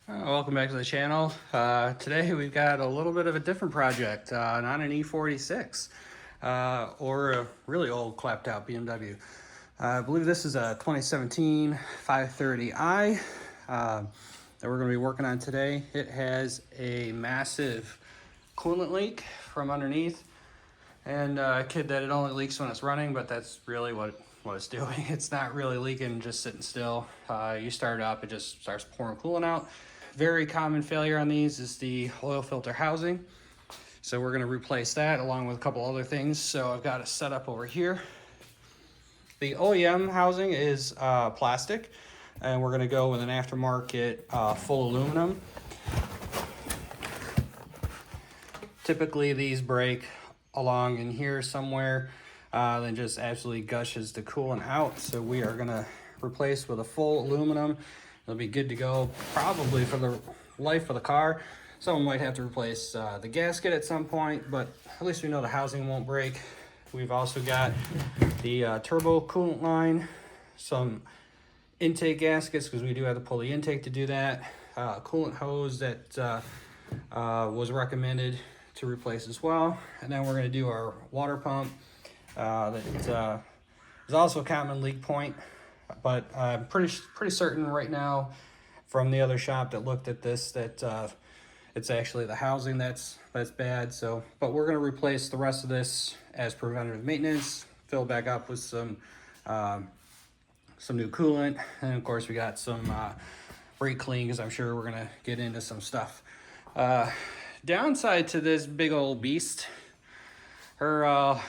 Welcome back to the channel. Today we've got a little bit of a different project, not an E46 or a really old clapped out BMW. I believe this is a 2017 530i that we're going to be working on today. It has a massive coolant leak from underneath, and I kid that it only leaks when it's running, but that's really what it's doing. It's not really leaking just sitting still. You start it up, it just starts pouring coolant out. Very common failure on these is the oil filter housing. So we're gonna replace that along with a couple other things. So I've got it set up over here. The OEM housing is plastic, and we're gonna go with an aftermarket full aluminum. Typically these break along in here somewhere, then just absolutely gushes the coolant out. So we are gonna replace with a full aluminum. It'll be good to go probably for the life of the car. Someone might have to replace the gasket at some point, but at least we know the housing won't break. We've also got the turbo coolant line, some intake gaskets because we do have to pull the intake to do that. Coolant hose that was recommended to replace as well. And then we're going to do our water pump that is also a common leak point. But I'm pretty certain right now from the other shop that looked at this that it's actually the housing that's bad. So, but we're going to replace the rest of this as preventative maintenance, fill back up with some new coolant, and of course we got some brake clean because I'm sure we're going to get into some stuff. Downside to this big old beast, her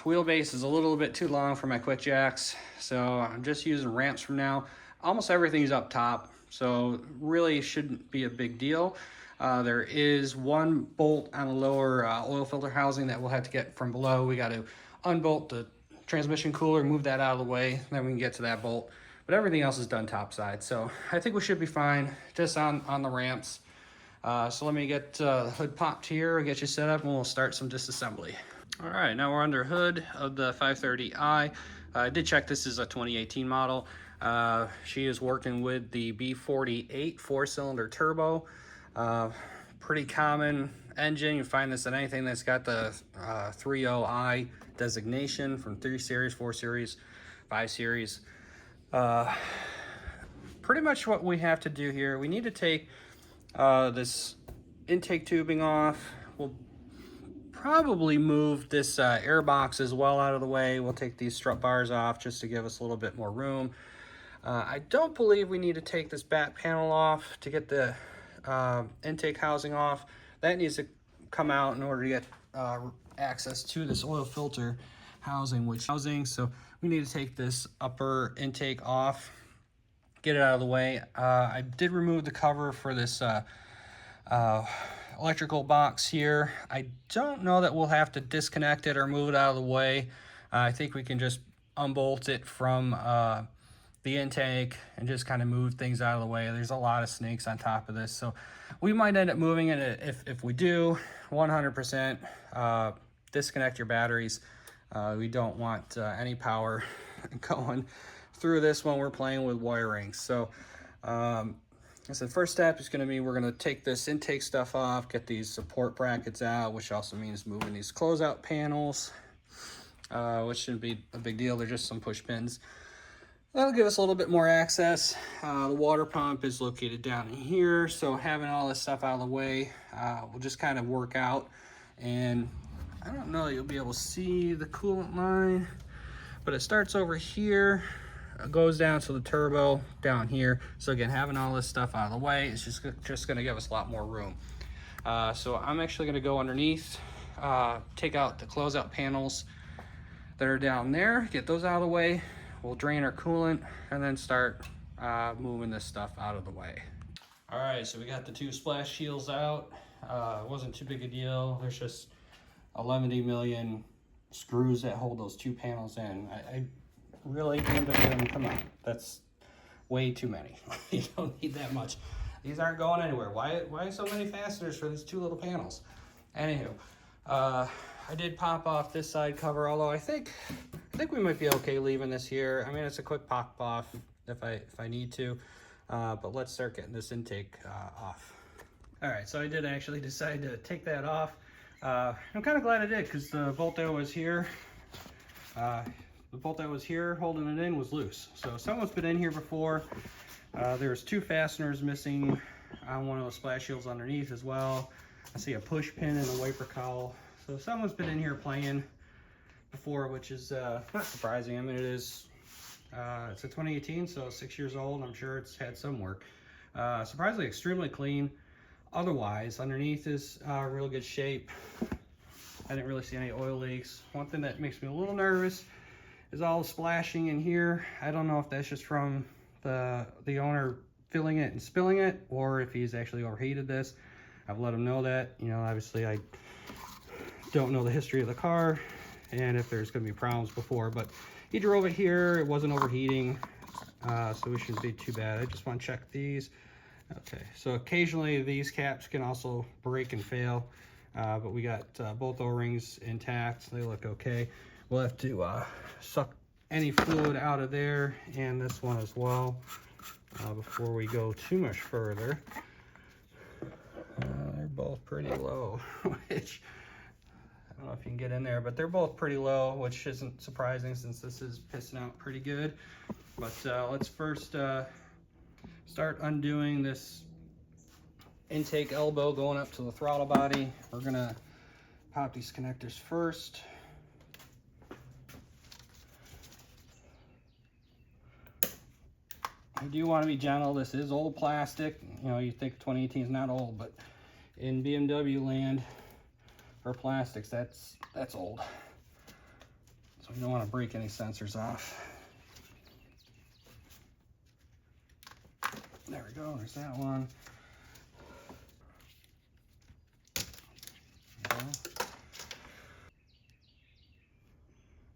wheelbase is a little bit too long for my quick jacks, so I'm just using ramps from now. Almost everything's up top, so really shouldn't be a big deal. There is one bolt on the lower oil filter housing that we'll have to get from below. We got to unbolt the transmission cooler, move that out of the way, then we can get to that bolt. But everything else is done topside, so I think we should be fine just on the ramps. So let me get the hood popped here, get you set up, and we'll start some disassembly. All right, now we're under hood of the 530i. I did check this is a 2018 model. She is working with the B48 four-cylinder turbo. Pretty common engine. You find this in anything that's got the 30i designation from 3 Series, 4 Series, 5 Series. Pretty much what we have to do here, we need to take this intake tubing off. We'll probably move this air box as well out of the way. We'll take these strut bars off just to give us a little bit more room. I don't believe we need to take this back panel off to get the intake housing off. That needs to come out in order to get access to this oil filter housing, so we need to take this upper intake off, get it out of the way. I did remove the cover for this electrical box here. I don't know that we'll have to disconnect it or move it out of the way. I think we can just unbolt it from the intake and just kind of move things out of the way. There's a lot of snakes on top of this, so we might end up moving it. If we do, 100% disconnect your batteries. We don't want any power going through this when we're playing with wiring. So so the first step is going to be we're going to take this intake stuff off, get these support brackets out, which also means moving these closeout panels, which shouldn't be a big deal. They're just some push pins. That'll give us a little bit more access. The water pump is located down in here, so having all this stuff out of the way, we'll just kind of work out. And I don't know, you'll be able to see the coolant line, but it starts over here, goes down to the turbo down here. So again, having all this stuff out of the way is just going to give us a lot more room. So I'm actually going to go underneath, take out the closeout panels that are down there, get those out of the way. We'll drain our coolant and then start moving this stuff out of the way. All right, so we got the 2 splash shields out. It wasn't too big a deal. There's just 11 million screws that hold those 2 panels in. I really come on, that's way too many. You don't need that much. These aren't going anywhere. Why so many fasteners for these 2 little panels? Anywho, I did pop off this side cover, although I think we might be okay leaving this here. I mean, it's a quick pop off if I need to, but let's start getting this intake off. All right, so I did actually decide to take that off. I'm kind of glad I did, because the bolt that was here, holding it in was loose. So someone's been in here before. There's 2 fasteners missing on one of the splash shields underneath as well. I see a push pin and a wiper cowl. So someone's been in here playing before, which is not surprising. I mean, it's a 2018, so 6 years old. I'm sure it's had some work. Surprisingly extremely clean. Otherwise, underneath is real good shape. I didn't really see any oil leaks. One thing that makes me a little nervous is all the splashing in here. I don't know if that's just from the owner filling it and spilling it, or if he's actually overheated this. I've let him know that. You know, obviously I don't know the history of the car and if there's going to be problems before, but he drove it here. It wasn't overheating, so it shouldn't be too bad. I just want to check these. Okay, so occasionally these caps can also break and fail, but we got both O-rings intact. They look okay. We'll have to suck any fluid out of there and this one as well before we go too much further. They're both pretty low, which I don't know if you can get in there, but they're both pretty low, which isn't surprising since this is pissing out pretty good. But let's first start undoing this intake elbow going up to the throttle body. We're gonna pop these connectors first. You do want to be gentle. This is old plastic. You know, you think 2018 is not old, but in BMW land for plastics, that's old. So you don't want to break any sensors off. There we go, there's that one.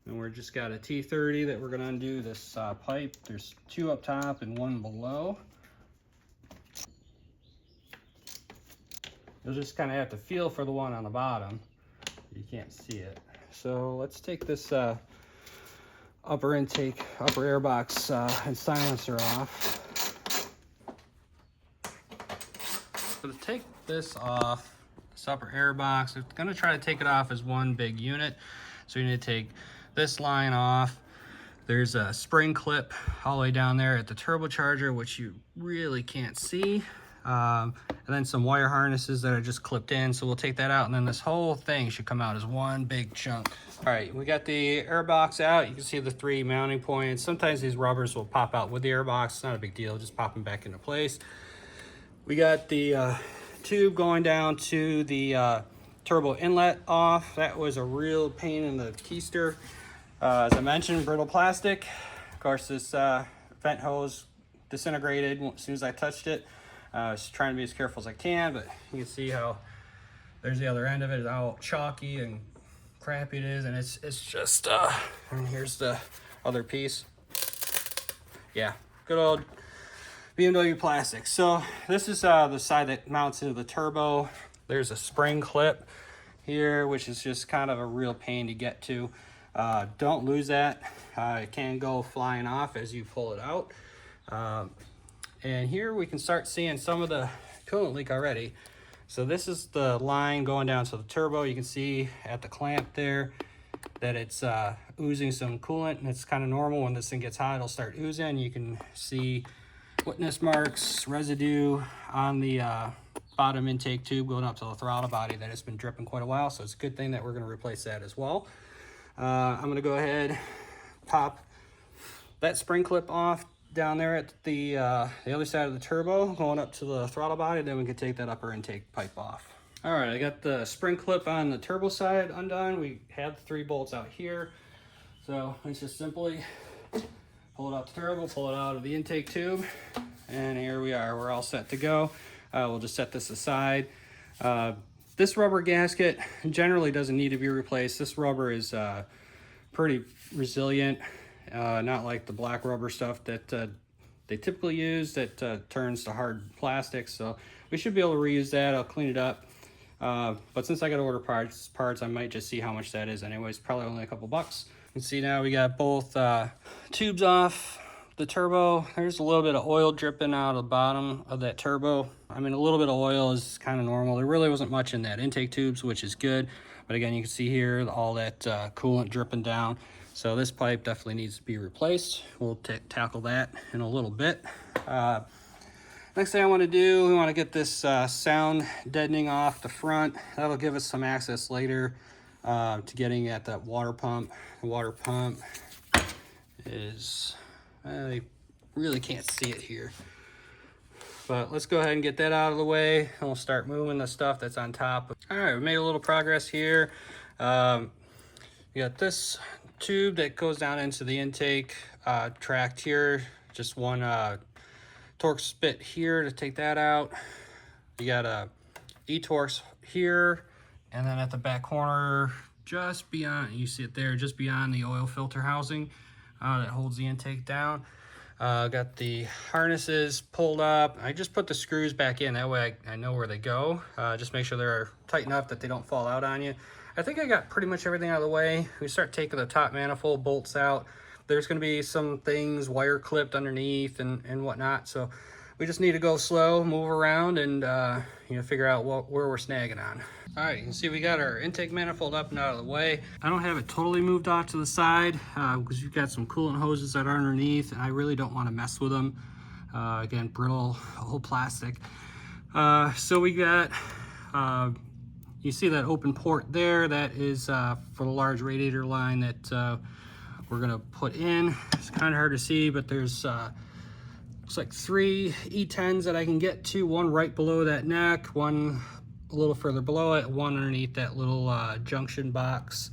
And we're just got a T30 that we're gonna undo this pipe. There's 2 up top and 1 below. You'll just kind of have to feel for the one on the bottom. You can't see it. So let's take this upper air box and silencer off. So to take this off, this upper air box, I'm gonna try to take it off as one big unit. So you need to take this line off. There's a spring clip all the way down there at the turbocharger, which you really can't see. And then some wire harnesses that are just clipped in. So we'll take that out, and then this whole thing should come out as one big chunk. All right, we got the air box out. You can see the 3 mounting points. Sometimes these rubbers will pop out with the air box. It's not a big deal, just pop them back into place. We got the tube going down to the turbo inlet off. That was a real pain in the keister. As I mentioned, brittle plastic. Of course, this vent hose disintegrated as soon as I touched it. I was trying to be as careful as I can, but you can see how there's the other end of it, how chalky and crappy it is, and it's just, and here's the other piece. Yeah, good old BMW plastic. So this is the side that mounts into the turbo. There's a spring clip here, which is just kind of a real pain to get to. Don't lose that. It can go flying off as you pull it out. And here we can start seeing some of the coolant leak already. So this is the line going down to the turbo. You can see at the clamp there that it's oozing some coolant, and it's kind of normal. When this thing gets hot, it'll start oozing. You can see witness marks, residue on the bottom intake tube going up to the throttle body that has been dripping quite a while. So it's a good thing that we're going to replace that as well. I'm going to go ahead, pop that spring clip off down there at the other side of the turbo going up to the throttle body. Then we can take that upper intake pipe off. All right, I got the spring clip on the turbo side undone. We have the 3 bolts out here. So let's just simply pull it out the turbo, pull it out of the intake tube, and here we are. We're all set to go. We'll just set this aside. This rubber gasket generally doesn't need to be replaced. This rubber is pretty resilient, not like the black rubber stuff that they typically use that turns to hard plastic. So we should be able to reuse that. I'll clean it up. But since I got to order parts, I might just see how much that is anyways. Probably only a couple bucks. You can see now we got both tubes off. the turbo, there's a little bit of oil dripping out of the bottom of that turbo. I mean, a little bit of oil is kind of normal. There really wasn't much in that intake tubes, which is good. But again, you can see here all that coolant dripping down. So this pipe definitely needs to be replaced. We'll tackle that in a little bit. Next thing I want to do, we want to get this sound deadening off the front. That'll give us some access later to getting at that water pump. The water pump is, I really can't see it here. But let's go ahead and get that out of the way, and we'll start moving the stuff that's on top. All right, we made a little progress here. We got this tube that goes down into the intake tract here. Just one Torx bit here to take that out. You got a E-Torx here, and then at the back corner, just beyond, you see it there, just beyond the oil filter housing that holds the intake down. Got the harnesses pulled up. I just put the screws back in, that way I know where they go. Just make sure they're tight enough that they don't fall out on you. I think I got pretty much everything out of the way. We start taking the top manifold bolts out. There's going to be some things wire clipped underneath and whatnot, so we just need to go slow, move around, and figure out where we're snagging on. All right, you can see we got our intake manifold up and out of the way. I don't have it totally moved off to the side because you've got some coolant hoses that are underneath, and I really don't want to mess with them. Again, brittle, old plastic. So we got, you see that open port there, that is for the large radiator line that we're gonna put in. It's kind of hard to see, but there's looks like 3 E10s that I can get to, one right below that neck, one a little further below it, one underneath that little junction box,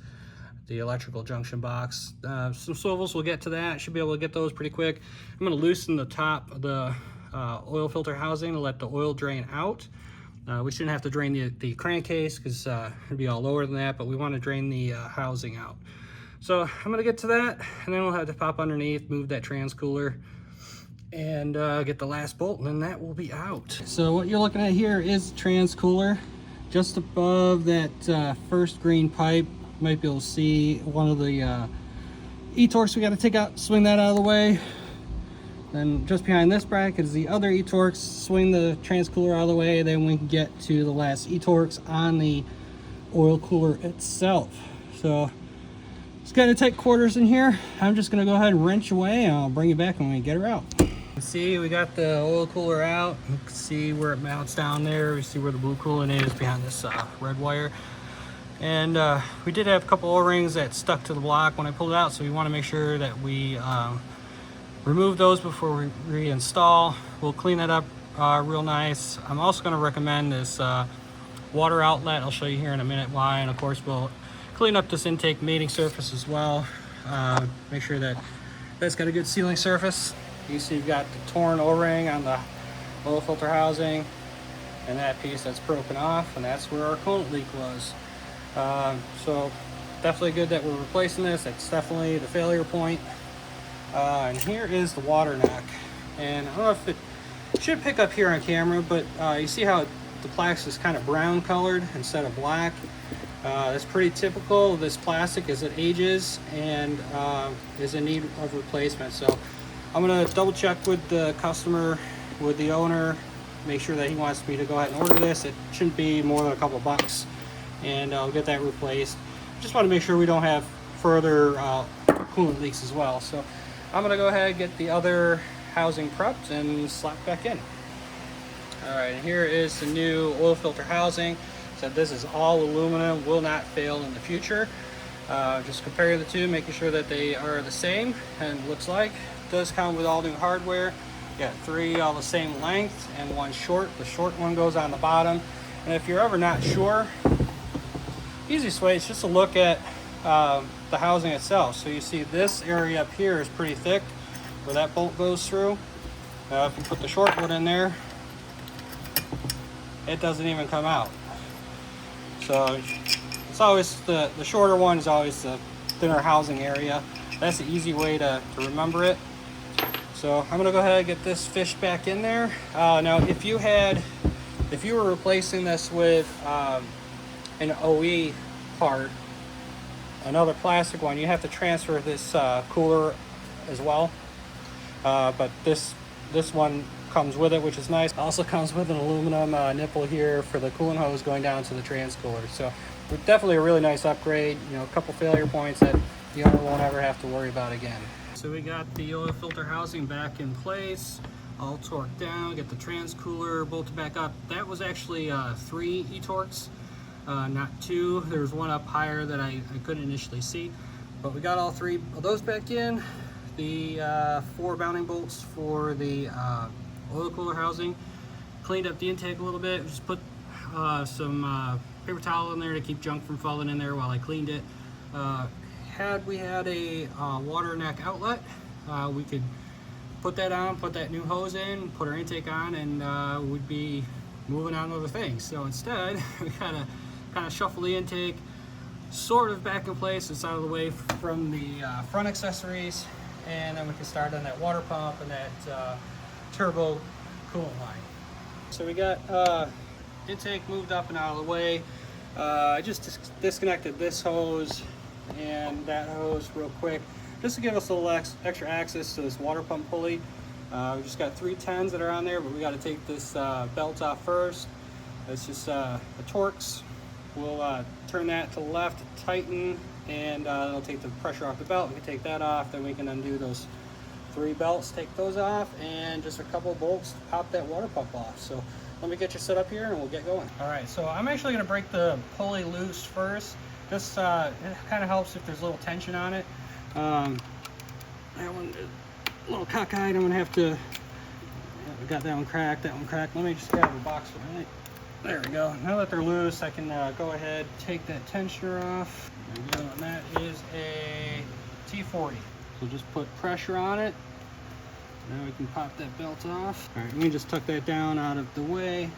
the electrical junction box. Some swivels, we'll get to that. Should be able to get those pretty quick. I'm gonna loosen the top of the oil filter housing to let the oil drain out. We shouldn't have to drain the crankcase because it'd be all lower than that, but we want to drain the housing out. So I'm gonna get to that, and then we'll have to pop underneath, move that trans cooler, and get the last bolt, and then that will be out. So what you're looking at here is trans cooler. Just above that first green pipe, you might be able to see one of the E-Torx we got to take out, swing that out of the way. Then just behind this bracket is the other E-Torx, swing the trans cooler out of the way, then we can get to the last E-Torx on the oil cooler itself. So it's kind of tight quarters in here. I'm just gonna go ahead and wrench away, and I'll bring you back when we get her out. You can see we got the oil cooler out. You can see where it mounts down there. We see where the blue coolant is behind this red wire. And we did have a couple O-rings that stuck to the block when I pulled it out, so we want to make sure that we remove those before we reinstall. We'll clean that up real nice. I'm also going to recommend this water outlet. I'll show you here in a minute why, and of course we'll clean up this intake mating surface as well. Make sure that that's got a good sealing surface. You see you've got the torn O-ring on the oil filter housing, and that piece that's broken off, and that's where our coolant leak was. So definitely good that we're replacing this. That's definitely the failure point. And here is the water neck, and I don't know if it should pick up here on camera, but you see how the plastic is kind of brown colored instead of black. That's pretty typical of this plastic as it ages and is in need of replacement. So I'm going to double check with the customer, with the owner, make sure that he wants me to go ahead and order this. It shouldn't be more than a couple bucks, and I'll get that replaced. Just want to make sure we don't have further coolant leaks as well. So I'm going to go ahead and get the other housing prepped and slapped back in. All right, and here is the new oil filter housing. So this is all aluminum, will not fail in the future. Just compare the two, making sure that they are the same, and looks like it does come with all new hardware. You got 3 all the same length and 1 short. The short one goes on the bottom. And if you're ever not sure, easiest way is just to look at the housing itself. So you see this area up here is pretty thick where that bolt goes through. If you put the short one in there, it doesn't even come out. So it's always the shorter one is always the thinner housing area. That's the easy way to remember it. So I'm gonna go ahead and get this fished back in there. Now if you were replacing this with an OE part, another plastic one, you have to transfer this cooler as well. but this one comes with it, which is nice. Also comes with an aluminum nipple here for the coolant hose going down to the transcooler. So definitely a really nice upgrade. You know, a couple failure points that the owner won't ever have to worry about again. So we got the oil filter housing back in place, all torqued down, get the transcooler bolted back up. That was actually 3 e-torques, not 2. There was one up higher that I couldn't initially see, but we got all 3 of those back in. The 4 mounting bolts for the oil cooler housing. Cleaned up the intake a little bit, just put some paper towel in there to keep junk from falling in there while I cleaned it. Had we had a water neck outlet, we could put that on, put that new hose in, put our intake on, and we'd be moving on to other things. So instead, we kind of shuffle the intake sort of back in place. It's out of the way from the front accessories, and then we can start on that water pump and that turbo coolant line. So we got intake moved up and out of the way. I just disconnected this hose and that hose real quick, just to give us a little extra access to this water pump pulley. We just got 3 10s that are on there, but we got to take this belt off first. It's just the Torx. We'll turn that to the left, tighten, and that'll take the pressure off the belt. We can take that off, then we can undo those 3 belts, take those off, and just a couple of bolts to pop that water pump off. So let me get you set up here and we'll get going. All right, so I'm actually gonna break the pulley loose first. This it kind of helps if there's a little tension on it. That one is a little cockeyed. I'm gonna have to, we got that one cracked, that one cracked. Let me just grab a box for a minute. There we go. Now that they're loose, I can go ahead, take that tensioner off. There we go, and that is a T40. So just put pressure on it. Now we can pop that belt off. All right, let me just tuck that down out of the way.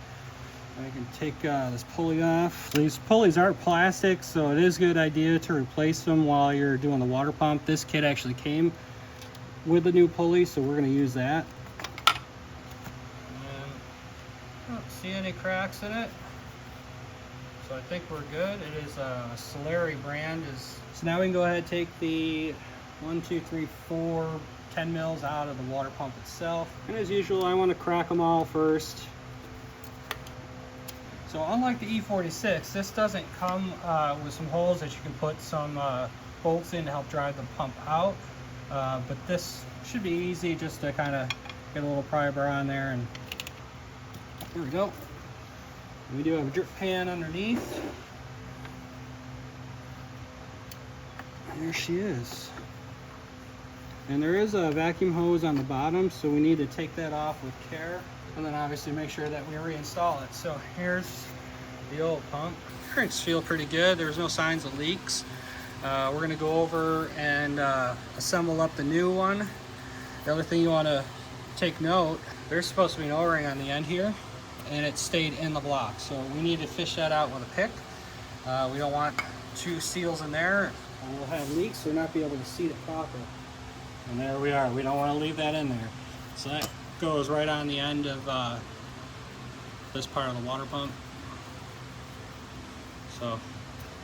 I can take this pulley off. These pulleys aren't plastic, so it is a good idea to replace them while you're doing the water pump. This kit actually came with the new pulley, so we're gonna use that. And I don't see any cracks in it, so I think we're good. It is a Solari brand. So now we can go ahead and take the 1, 2, 3, 4 10 mils out of the water pump itself. And as usual, I want to crack them all first. So unlike the E46, this doesn't come with some holes that you can put some bolts in to help drive the pump out. But this should be easy, just to kind of get a little pry bar on there. And here we go. We do have a drip pan underneath. And there she is. And there is a vacuum hose on the bottom, so we need to take that off with care. And then obviously make sure that we reinstall it. So here's the old pump. Cranks feel pretty good. There's no signs of leaks. We're gonna go over and assemble up the new one. The other thing you wanna take note, there's supposed to be an O-ring on the end here, and it stayed in the block. So we need to fish that out with a pick. We don't want 2 seals in there. We'll have leaks, or not be able to seat it properly. And there we are. We don't want to leave that in there. So that goes right on the end of this part of the water pump. So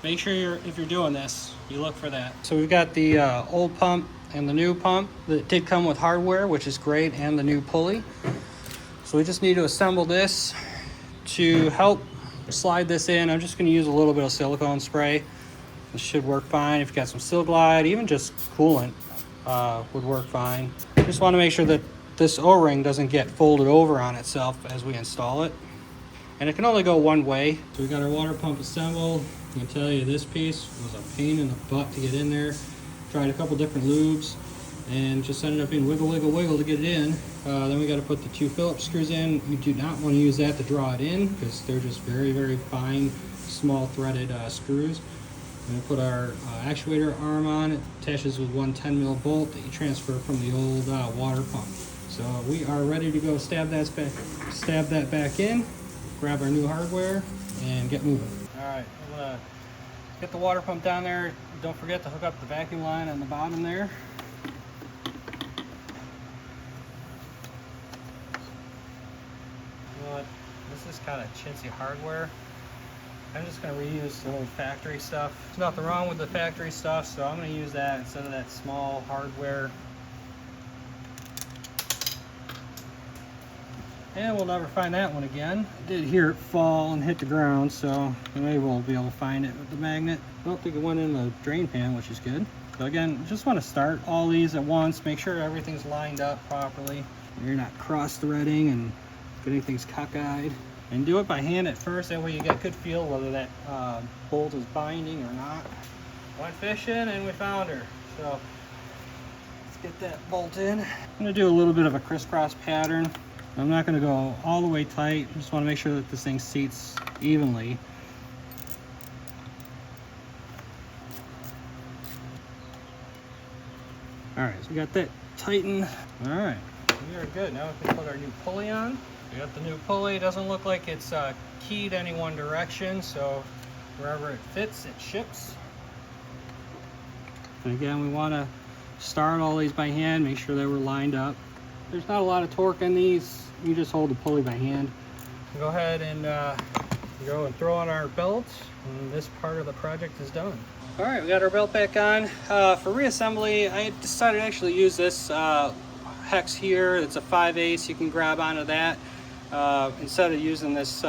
make sure if you're doing this, you look for that. So we've got the old pump and the new pump that did come with hardware, which is great, and the new pulley. So we just need to assemble this. To help slide this in, I'm just going to use a little bit of silicone spray. This should work fine. If you got some Sil Glide, even just coolant would work fine. Just want to make sure that this O-ring doesn't get folded over on itself as we install it. And it can only go one way. So we got our water pump assembled. I can tell you this piece was a pain in the butt to get in there. Tried a couple different lubes and just ended up being wiggle, wiggle, wiggle to get it in. Then we got to put the 2 Phillips screws in. You do not want to use that to draw it in, because they're just very, very fine, small threaded screws. We're going to put our actuator arm on. It attaches with 1 10 mil bolt that you transfer from the old water pump. So we are ready to go stab that back in, grab our new hardware, and get moving. All right, I'm going to get the water pump down there. Don't forget to hook up the vacuum line on the bottom there. You know what? This is kind of chintzy hardware. I'm just going to reuse the old factory stuff. There's nothing wrong with the factory stuff, so I'm going to use that instead of that small hardware. And we'll never find that one again. I did hear it fall and hit the ground, so maybe we'll be able to find it with the magnet. I don't think it went in the drain pan, which is good. So again, just want to start all these at once, make sure everything's lined up properly. You're not cross-threading and getting things cockeyed. And do it by hand at first, that way you get a good feel whether that bolt is binding or not. Went fishing and we found her. So let's get that bolt in. I'm gonna do a little bit of a crisscross pattern. I'm not gonna go all the way tight. I just wanna make sure that this thing seats evenly. All right, so we got that tightened. All right, we are good. Now we can put our new pulley on. We got the new pulley. It doesn't look like it's keyed any one direction, so wherever it fits, it ships. And again, we want to start all these by hand, make sure that we're lined up. There's not a lot of torque in these. You just hold the pulley by hand. Go ahead and go and throw on our belts, and this part of the project is done. All right, we got our belt back on. For reassembly, I decided to actually use this hex here. It's a 5/8. You can grab onto that instead of using this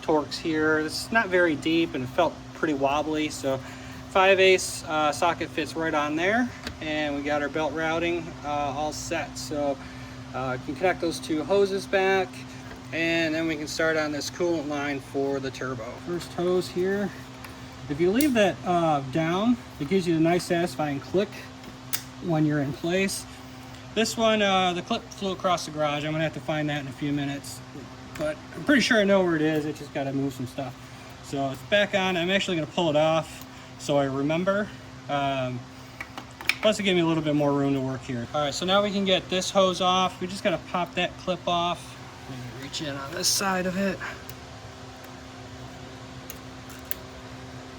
Torx here. It's not very deep and it felt pretty wobbly, so 5/8 socket fits right on there, and we got our belt routing all set. So you can connect those two hoses back, and then we can start on this coolant line for the turbo. First hose here. If you leave that down, it gives you a nice satisfying click when you're in place. This one, the clip flew across the garage. I'm gonna have to find that in a few minutes, but I'm pretty sure I know where it is. I just gotta move some stuff. So it's back on. I'm actually gonna pull it off so I remember. Plus it gave me a little bit more room to work here. All right, so now we can get this hose off. We just gotta pop that clip off. Maybe reach in on this side of it.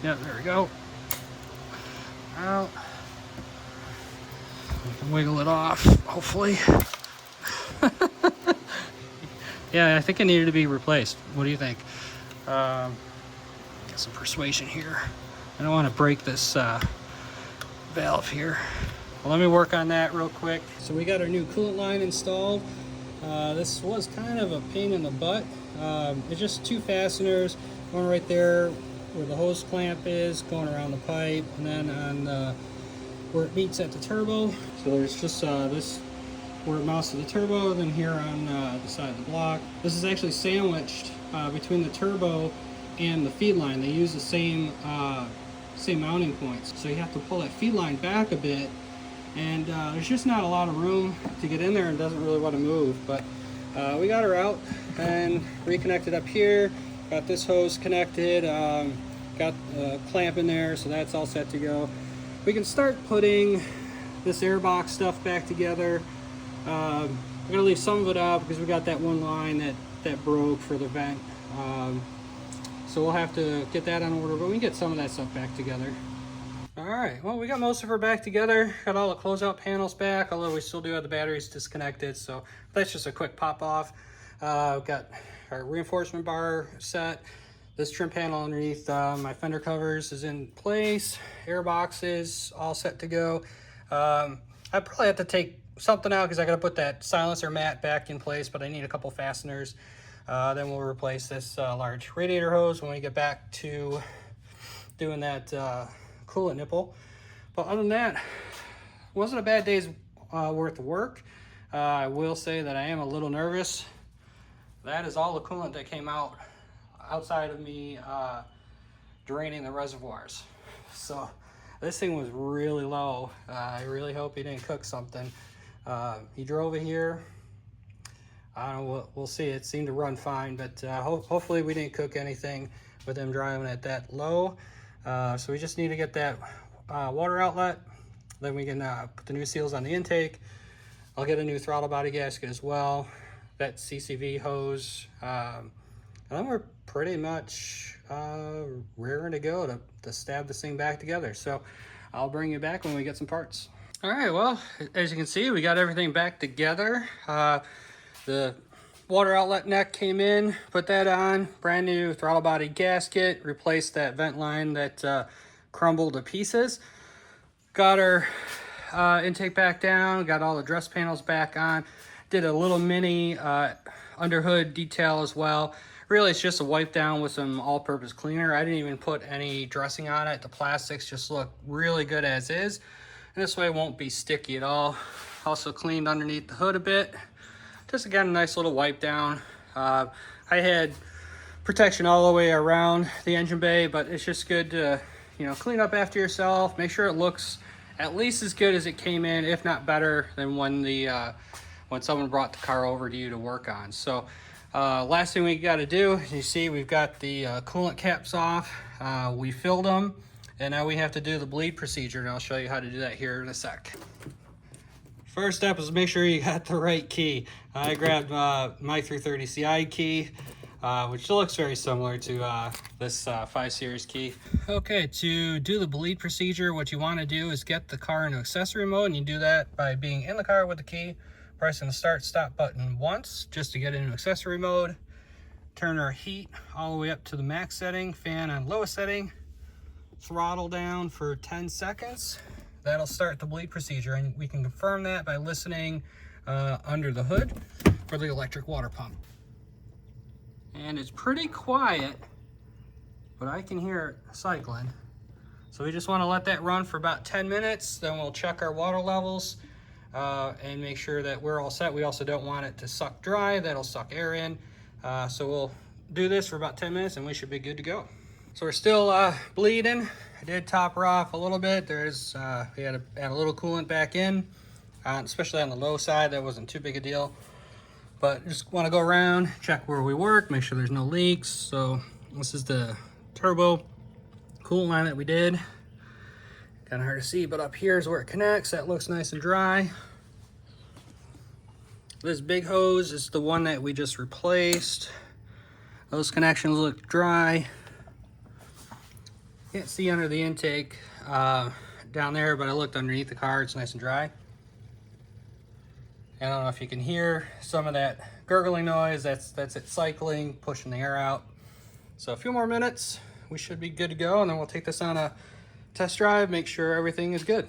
Yep, there we go. Out. We can wiggle it off, hopefully. Yeah, I think it needed to be replaced. What do you think? Get some persuasion here. I don't want to break this valve here. Well, let me work on that real quick. So we got our new coolant line installed. This was kind of a pain in the butt. It's just two fasteners, one right there where the hose clamp is, going around the pipe, and then on where it meets at the turbo. So there's just this where it mounts to the turbo, then here on the side of the block. This is actually sandwiched between the turbo and the feed line. They use the same mounting points. So you have to pull that feed line back a bit, and there's just not a lot of room to get in there, and doesn't really want to move. But we got her out and reconnected up here. Got this hose connected, got a clamp in there, so that's all set to go. We can start putting this airbox stuff back together. We're gonna leave some of it out because we got that one line that broke for the vent. So we'll have to get that on order, but we can get some of that stuff back together. All right, well, we got most of her back together. Got all the closeout panels back, although we still do have the batteries disconnected, so that's just a quick pop off. We've got our reinforcement bar set. This trim panel underneath my fender covers is in place. Air boxes all set to go. I probably have to take something out because I got to put that silencer mat back in place, but I need a couple fasteners. Then we'll replace this large radiator hose when we get back to doing that coolant nipple. But other than that, it wasn't a bad day's worth of work. I will say that I am a little nervous. That is all the coolant that came out outside of me draining the reservoirs. So this thing was really low. I really hope he didn't cook something. He drove it here. I don't know, we'll see. It seemed to run fine, but hopefully we didn't cook anything with him driving it that low. So we just need to get that water outlet. Then we can put the new seals on the intake. I'll get a new throttle body gasket as well. That CCV hose. And then we're pretty much raring to go to stab this thing back together. So I'll bring you back when we get some parts. All right, well, as you can see, we got everything back together. The water outlet neck came in, put that on, brand new throttle body gasket, replaced that vent line that crumbled to pieces. Got our intake back down, got all the dress panels back on. Did a little mini under hood detail as well. Really, it's just a wipe down with some all-purpose cleaner. I didn't even put any dressing on it. The plastics just look really good as is. And this way it won't be sticky at all. Also cleaned underneath the hood a bit. Just again, a nice little wipe down. I had protection all the way around the engine bay, but it's just good to, you know, clean up after yourself. Make sure it looks at least as good as it came in, if not better than when when someone brought the car over to you to work on. So last thing we got to do, you see we've got the coolant caps off. We filled them, and now we have to do the bleed procedure, and I'll show you how to do that here in a sec. First step is make sure you got the right key. I grabbed my 330 CI key, which looks very similar to this 5 Series key. Okay, to do the bleed procedure, what you want to do is get the car into accessory mode, and you do that by being in the car with the key, pressing the start-stop button once just to get into accessory mode. Turn our heat all the way up to the max setting, fan on lowest setting, throttle down for 10 seconds. That'll start the bleed procedure, and we can confirm that by listening under the hood for the electric water pump. And it's pretty quiet, but I can hear it cycling. So we just want to let that run for about 10 minutes, then we'll check our water levels and make sure that we're all set. We also don't want it to suck dry, that'll suck air in. So we'll do this for about 10 minutes and we should be good to go. So we're still bleeding. I did top her off a little bit. There's we had to add a little coolant back in, especially on the low side. That wasn't too big a deal. But just want to go around, check where we work, make sure there's no leaks. So this is the turbo coolant line that we did. Kind of hard to see, but up here is where it connects. That looks nice and dry. This big hose is the one that we just replaced. Those connections look dry. Can't see under the intake down there, but I looked underneath the car. It's nice and dry. I don't know if you can hear some of that gurgling noise. That's it cycling, pushing the air out. So a few more minutes, we should be good to go, and then we'll take this on a test drive, make sure everything is good.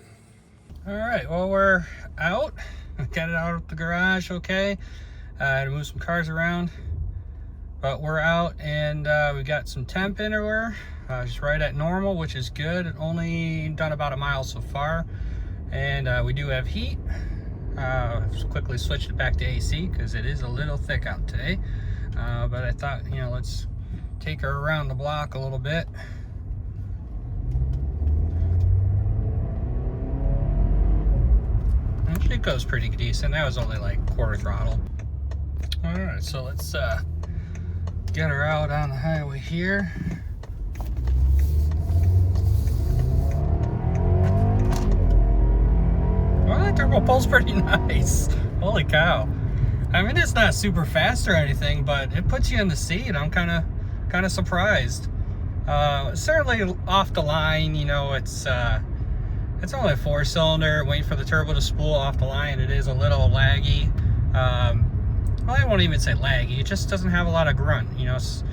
All right, well, we're out. Got it out of the garage, okay. I had to move some cars around, but we're out, and we got some temp in her. Just right at normal, which is good. Only done about a mile so far, and we do have heat. Just quickly switched it back to AC because it is a little thick out today. But I thought, you know, let's take her around the block a little bit. And she goes pretty decent. That was only like quarter throttle. All right, so let's get her out on the highway here. Well, that turbo pulls pretty nice. Holy cow. I mean, it's not super fast or anything, but it puts you in the seat. I'm kind of surprised. Certainly off the line, you know, it's only a 4-cylinder. Waiting for the turbo to spool off the line. It is a little laggy. Well, I won't even say laggy. It just doesn't have a lot of grunt. You know, it's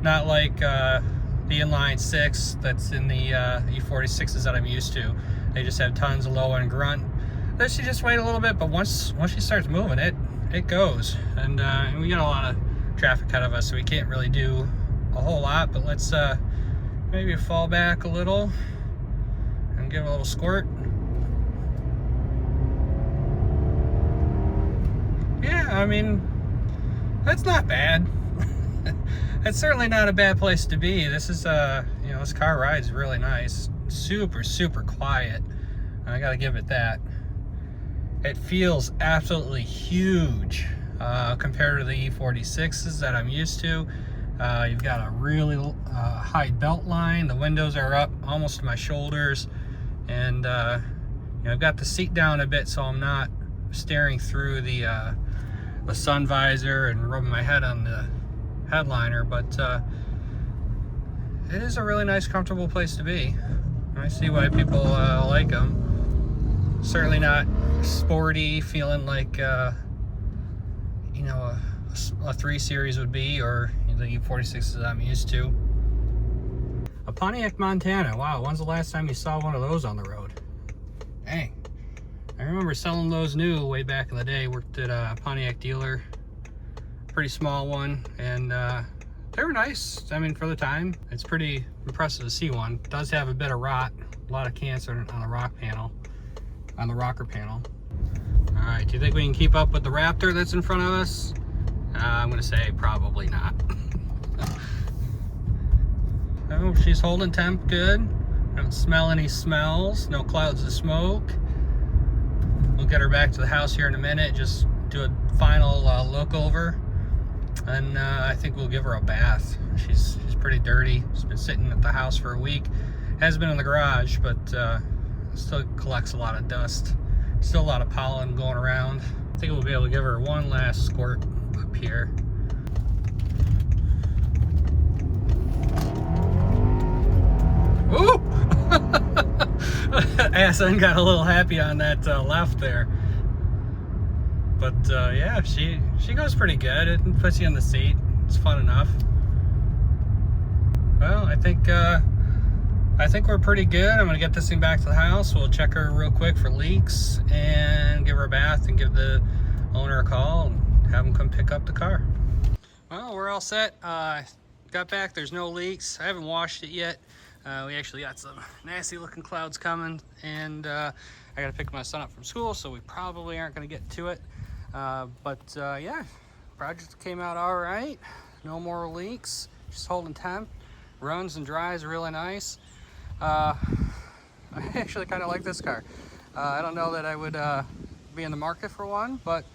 not like the inline 6 that's in the E46s that I'm used to. They just have tons of low end grunt. Let's just wait a little bit, but once she starts moving, it goes. And we got a lot of traffic ahead of us, so we can't really do a whole lot. But let's maybe fall back a little and give it a little squirt. Yeah, I mean, that's not bad. It's certainly not a bad place to be. This is you know, this car rides really nice. Super quiet. I gotta give it that. It feels absolutely huge compared to the E46s that I'm used to. You've got a really high belt line. The windows are up almost to my shoulders, and you know, I've got the seat down a bit so I'm not staring through the sun visor and rubbing my head on the headliner. But it is a really nice, comfortable place to be. I see why people like them. Certainly not sporty, feeling like you know, a 3 Series would be, or the E46s that I'm used to. A Pontiac Montana. Wow, when's the last time you saw one of those on the road? Dang. I remember selling those new way back in the day. Worked at a Pontiac dealer pretty small one, and they were nice. I mean, for the time, it's pretty impressive to see one. It does have a bit of rot, a lot of cancer on the rocker panel. All right, do you think we can keep up with the Raptor that's in front of us? I'm gonna say probably not. Oh, she's holding temp good. I don't smell any smells, no clouds of smoke. We'll get her back to the house here in a minute, just do a final look over, and I think we'll give her a bath. She's pretty dirty. She's been sitting at the house for a week. Has been in the garage, but still collects a lot of dust. Still a lot of pollen going around. I think we'll be able to give her one last squirt up here. Ooh! Assen got a little happy on that left there. But yeah, she goes pretty good. It puts you in the seat. It's fun enough. Well, I think we're pretty good. I'm gonna get this thing back to the house. We'll check her real quick for leaks and give her a bath and give the owner a call and have them come pick up the car. Well, we're all set. Got back, there's no leaks. I haven't washed it yet. We actually got some nasty looking clouds coming, and I gotta pick my son up from school, so we probably aren't gonna get to it. Yeah, project came out all right. No more leaks, just holding temp. Runs and dries really nice. I actually kind of like this car. I don't know that I would be in the market for one, but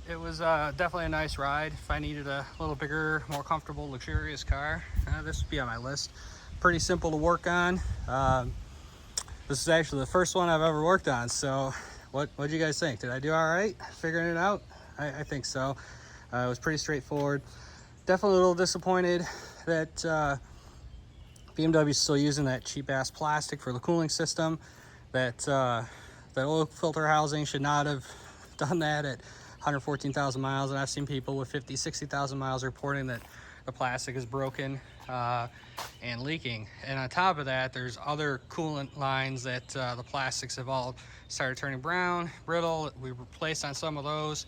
it was definitely a nice ride. If I needed a little bigger, more comfortable, luxurious car, this would be on my list. Pretty simple to work on. This is actually the first one I've ever worked on, so what do you guys think? Did I do all right figuring it out? I think so. It was pretty straightforward. Definitely a little disappointed that BMW is still using that cheap ass plastic for the cooling system. That oil filter housing should not have done that at 114,000 miles, and I've seen people with 50, 60,000 miles reporting that the plastic is broken and leaking. And on top of that, there's other coolant lines that the plastics have all started turning brown, brittle. We replaced on some of those.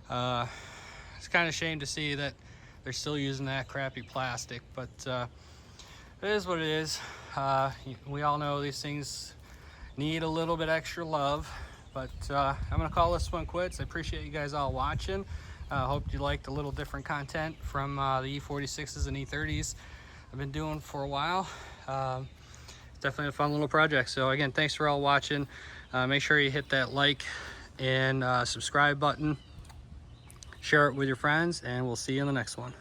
It's kind of a shame to see that they're still using that crappy plastic, but it is what it is. We all know these things need a little bit extra love, but I'm gonna call this one quits. I appreciate you guys all watching. Hope you liked a little different content from the E46s and E30s I've been doing for a while. Definitely a fun little project. So again, thanks for all watching. Make sure you hit that like and subscribe button. Share it with your friends, and we'll see you in the next one.